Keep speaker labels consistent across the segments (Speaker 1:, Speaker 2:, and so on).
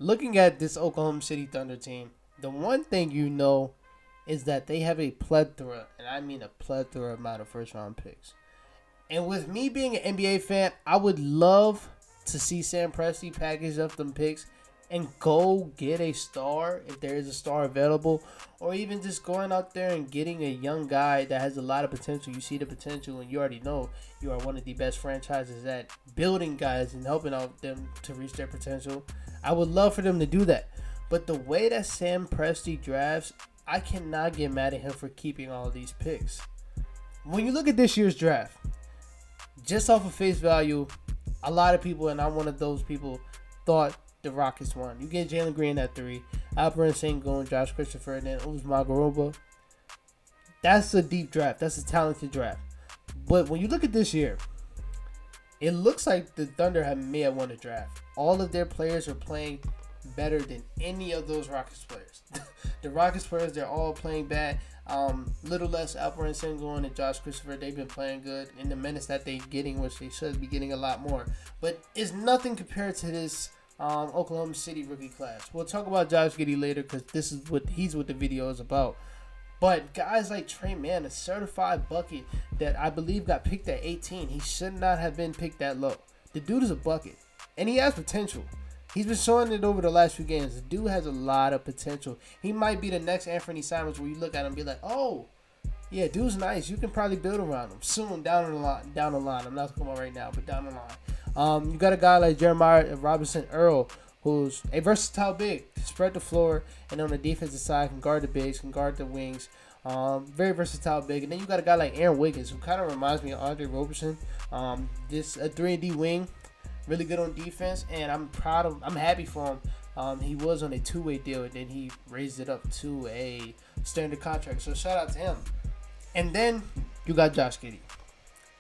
Speaker 1: looking at this Oklahoma City Thunder team, the one thing you know is that they have a plethora, and I mean a plethora amount of first round picks. And with me being an NBA fan, I would love to see Sam Presti package up them picks and go get a star if there is a star available, or even just going out there and getting a young guy that has a lot of potential. You see the potential, and you already know you are one of the best franchises at building guys and helping out them to reach their potential. I would love for them to do that. But the way that Sam Presti drafts, I cannot get mad at him for keeping all of these picks. When you look at this year's draft, just off of face value, a lot of people, and I'm one of those people, thought the Rockets won. You get Jalen Green at 3, Alperen Sengun, Josh Christopher, and then Uzma Garuba. That's a deep draft. That's a talented draft. But when you look at this year, it looks like the Thunder may have won the draft. All of their players are playing better than any of those Rockets players. The Rockets players, they're all playing bad. Little less Alperen Sengun and Josh Christopher. They've been playing good in the minutes that they're getting, which they should be getting a lot more. But it's nothing compared to this Oklahoma City rookie class. We'll talk about Josh Giddey later because this is what the video is about. But guys like Trey Mann, a certified bucket that I believe got picked at 18, he should not have been picked that low. The dude is a bucket, and he has potential. He's been showing it over the last few games. The dude has a lot of potential. He might be the next Anthony Simons where you look at him and be like, oh, yeah, dude's nice. You can probably build around him soon down the line. I'm not talking about right now, but down the line. You got a guy like Jeremiah Robinson Earl, who's a versatile big. Spread the floor, and on the defensive side, can guard the bigs, can guard the wings. Very versatile big. And then you got a guy like Aaron Wiggins, who kind of reminds me of Andre Roberson. This a 3-and-D wing. Really good on defense, and I'm happy for him. He was on a 2-way deal, and then he raised it up to a standard contract. So shout out to him. And then you got Josh Giddey.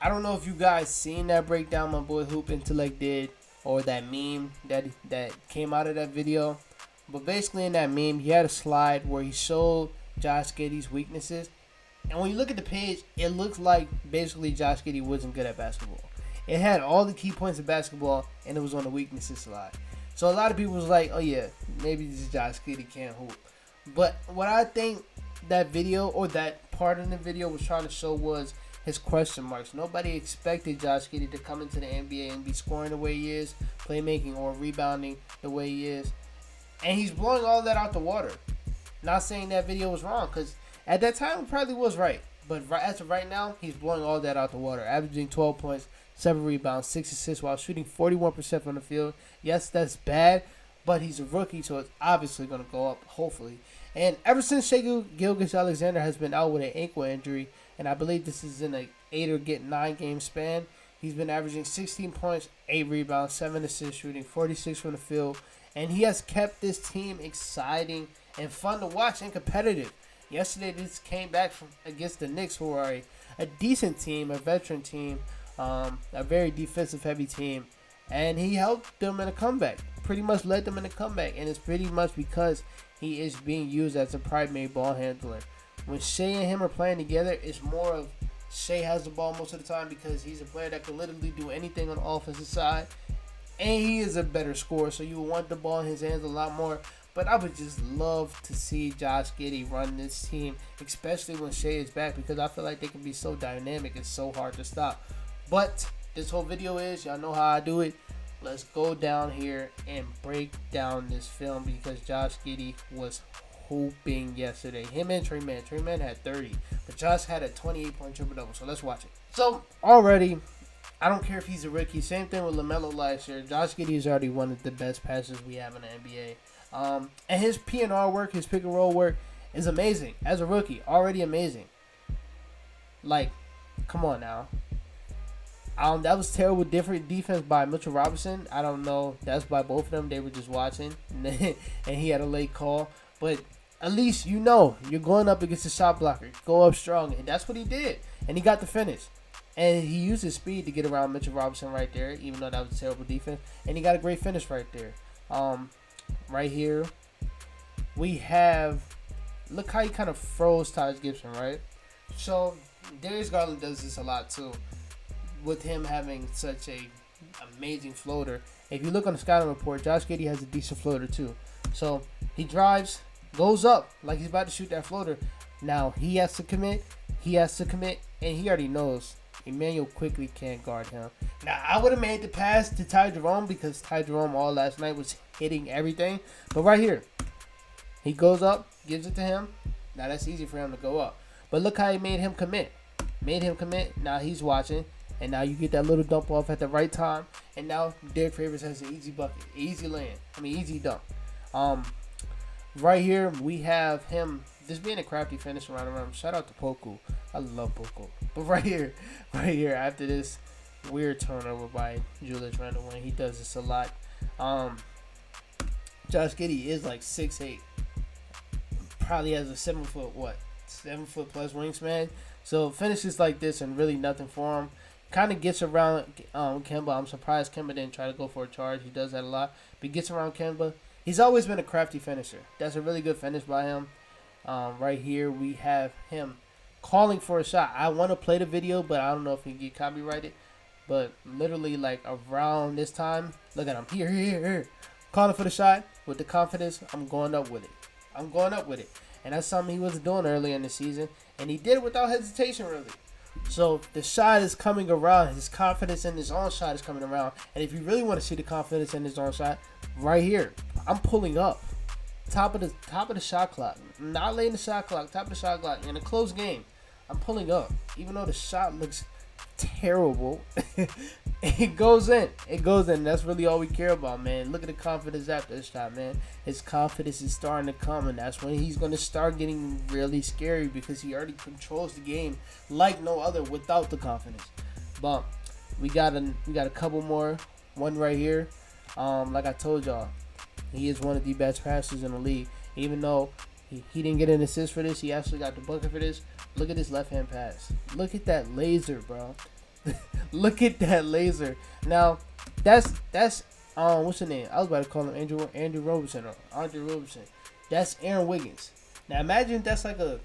Speaker 1: I don't know if you guys seen that breakdown my boy Hoop Intellect did, or that meme that came out of that video. But basically in that meme, he had a slide where he showed Josh Giddey's weaknesses. And when you look at the page, it looks like basically Josh Giddey wasn't good at basketball. It had all the key points of basketball, and it was on the weaknesses slide. So a lot of people was like, oh yeah, maybe this Josh Giddey can't hoop. But what I think that video, or that part of the video, was trying to show was his question marks. Nobody expected Josh Giddey to come into the NBA and be scoring the way he is, playmaking or rebounding the way he is. And he's blowing all that out the water. Not saying that video was wrong, because at that time it probably was right. But as of right now, he's blowing all that out the water, averaging 12 points, 7 rebounds, 6 assists while shooting 41% from the field. Yes, that's bad, but he's a rookie, so it's obviously going to go up, hopefully. And ever since Gilgeous-Alexander has been out with an ankle injury, and I believe this is in an 8 or 9 game span, he's been averaging 16 points, 8 rebounds, 7 assists, shooting 46 from the field. And he has kept this team exciting and fun to watch and competitive. Yesterday, this came back against the Knicks, who are a decent team, a veteran team, a very defensive-heavy team, and he helped them in a comeback. Pretty much led them in a comeback, and it's pretty much because he is being used as a primary ball handler. When Shea and him are playing together, it's more of Shea has the ball most of the time because he's a player that can literally do anything on the offensive side, and he is a better scorer, so you want the ball in his hands a lot more. But I would just love to see Josh Giddey run this team, especially when Shea is back, because I feel like they can be so dynamic and so hard to stop. But this whole video is, y'all know how I do it. Let's go down here and break down this film, because Josh Giddey was hooping yesterday. Him and Trey Mann. Trey Mann had 30, but Josh had a 28-point triple-double. So let's watch it. So already, I don't care if he's a rookie. Same thing with LaMelo last year. Josh Giddey is already one of the best passers we have in the NBA. And his P&R work, his pick-and-roll work is amazing. As a rookie, already amazing. Like, come on now. That was terrible different defense by Mitchell Robinson. I don't know. That's by both of them. They were just watching. And he had a late call. But at least you know you're going up against a shot blocker. Go up strong. And that's what he did. And he got the finish. And he used his speed to get around Mitchell Robinson right there, even though that was a terrible defense. And he got a great finish right there. Right here, we have, look how he kind of froze Taj Gibson, right? So Darius Garland does this a lot too, with him having such a amazing floater, If you look on the scouting report, Josh Giddey has a decent floater too. So he drives, goes up like he's about to shoot that floater. Now he has to commit. And he already knows Emmanuel quickly can't guard him. Now I would have made the pass to Ty Jerome because Ty Jerome all last night was hitting everything. But right here, he goes up, gives it to him. Now that's easy for him to go up. But look how he made him commit. Now he's watching. And now you get that little dump off at the right time. And now Derek Favors has an easy bucket. Easy dunk. Right here, we have him just being a crafty finish around the rim. Shout out to Poku. I love Poku. But right here, after this weird turnover by Julius Randle, when he does this a lot. Josh Giddey is like 6'8". Probably has a 7 foot plus wingspan. So finishes like this and really nothing for him. Kind of gets around Kemba. I'm surprised Kemba didn't try to go for a charge. He does that a lot. But he gets around Kemba. He's always been a crafty finisher. That's a really good finish by him. Right here we have him calling for a shot. I want to play the video, but I don't know if he can get copyrighted. But literally like around this time, look at him. Here. Calling for the shot with the confidence. I'm going up with it. And that's something he wasn't doing early in the season. And he did it without hesitation, really. So the shot is coming around. His confidence in his own shot is coming around. And if you really want to see the confidence in his own shot, right here, I'm pulling up. Top of the shot clock. Not late in the shot clock. Top of the shot clock. In a close game, I'm pulling up. Even though the shot looks terrible, it goes in. That's really all we care about, man. Look at the confidence after the shot, man. His confidence is starting to come, and that's when he's going to start getting really scary because he already controls the game like no other without the confidence. But we got a couple more. One right here. Like I told y'all, he is one of the best passers in the league. Even though he didn't get an assist for this, he actually got the bucket for this. Look at this left-hand pass. Look at that laser, bro. Look at that laser. Now, that's what's the name? I was about to call him Andrew Roberson or Andre Roberson. That's Aaron Wiggins. Now imagine that's like a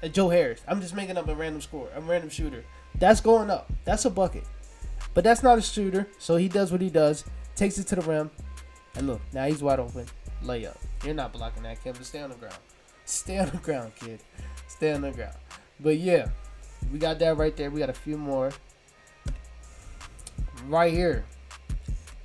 Speaker 1: Joe Harris. I'm just making up a random shooter. That's going up. That's a bucket. But that's not a shooter, so he does what he does. Takes it to the rim. And look, now he's wide open. Layup. You're not blocking that, Kevin. Stay on the ground. Stay on the ground, kid. Stay on the ground. But yeah, we got that right there. We got a few more. Right here.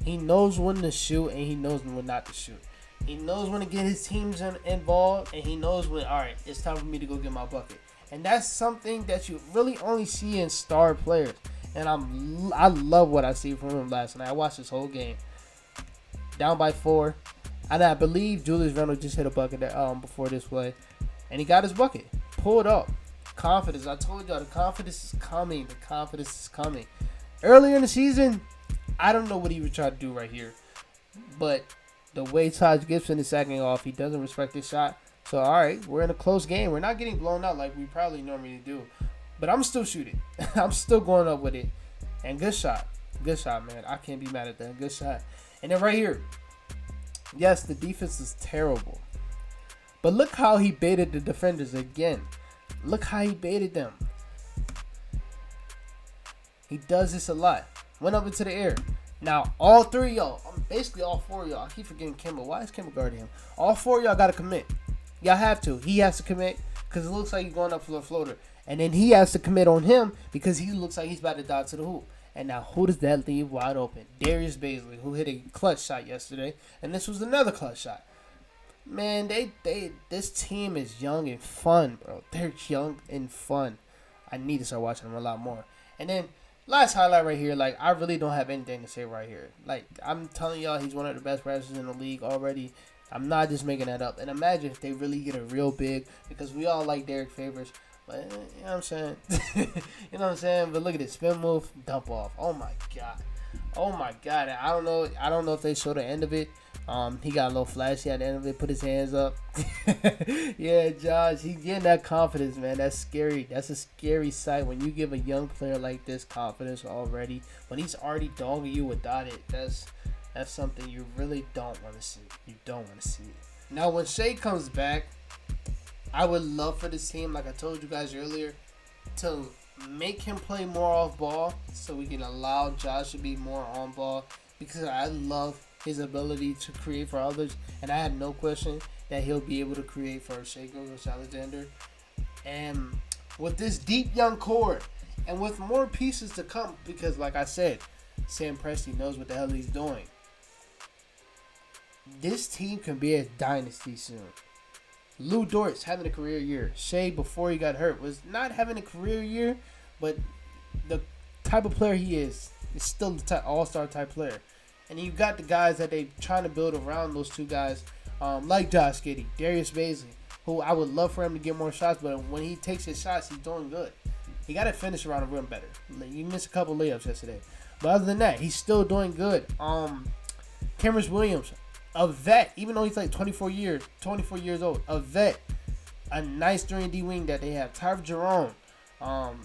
Speaker 1: He knows when to shoot and he knows when not to shoot. He knows when to get his teams involved and he knows when, all right, it's time for me to go get my bucket. And that's something that you really only see in star players. And I love what I see from him last night. I watched this whole game. Down by 4. And I believe Julius Randle just hit a bucket before this play. And he got his bucket. Pulled up. Confidence. I told y'all the confidence is coming. Earlier in the season, I don't know what he would try to do right here. But the way Taj Gibson is sacking off, he doesn't respect his shot. So, all right, we're in a close game. We're not getting blown out like we probably normally do. But I'm still shooting. I'm still going up with it. And good shot. Good shot, man. I can't be mad at that. Good shot. And then right here. Yes, the defense is terrible. But look how he baited the defenders again. Look how he baited them. He does this a lot. Went up into the air. Now, all 3 of y'all, basically all 4 of y'all. I keep forgetting Kemba. Why is Kemba guarding him? All 4 of y'all got to commit. Y'all have to. He has to commit because it looks like he's going up for the floater. And then he has to commit on him because he looks like he's about to dive to the hoop. And now who does that leave wide open? Darius Bazley, who hit a clutch shot yesterday. And this was another clutch shot. Man, this team is young and fun, bro. They're young and fun. I need to start watching them a lot more. And then last highlight right here, like I really don't have anything to say right here. Like I'm telling y'all, he's one of the best passers in the league already. I'm not just making that up. And imagine if they really get a real big, because we all like Derek Favors. But, you know what I'm saying? You know what I'm saying? But look at this. Spin move, dump off. Oh, my God. I don't know if they showed the end of it. He got a little flashy at the end of it. Put his hands up. Yeah, Josh. He's getting that confidence, man. That's scary. That's a scary sight when you give a young player like this confidence already. When he's already dogging you without it, that's something you really don't want to see. You don't want to see it. Now, when Shea comes back, I would love for this team, like I told you guys earlier, to make him play more off ball so we can allow Josh to be more on ball. because I love his ability to create for others, and I have no question that he'll be able to create for Shai Gilgeous-Alexander. And with this deep young core, and with more pieces to come, because like I said, Sam Presti knows what the hell he's doing. This team can be a dynasty soon. Lou Dort's having a career year. Shai, before he got hurt, was not having a career year, but the type of player he is still the all-star type player. And you've got the guys that they trying to build around those two guys, like Josh Giddey, Darius Bazley, who I would love for him to get more shots, but when he takes his shots, he's doing good. He got to finish around the rim better. He missed a couple layups yesterday. But other than that, he's still doing good. Cameron Williams, a vet, even though he's like 24 years old, a vet, a nice 3-and-D wing that they have. Tyler Jerome,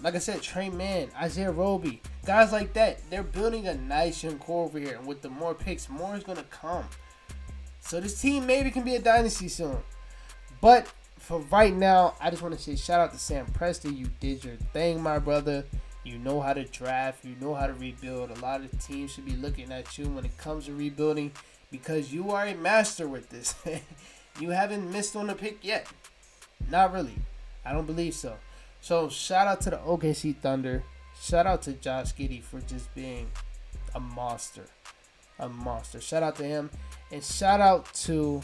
Speaker 1: like I said, Trey Mann, Isaiah Roby, guys like that. They're building a nice young core over here, and with the more picks, more is gonna come. So this team maybe can be a dynasty soon. But for right now, I just want to say shout out to Sam Presti. You did your thing, my brother. You know how to draft. You know how to rebuild. A lot of teams should be looking at you when it comes to rebuilding, because you are a master with this. You haven't missed on a pick yet. Not really. I don't believe so. So shout out to the OKC Thunder. Shout out to Josh Giddey for just being a monster. A monster. Shout out to him. And shout out to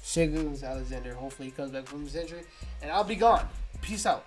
Speaker 1: Shai Gilgeous-Alexander. Hopefully he comes back from his injury. And I'll be gone. Peace out.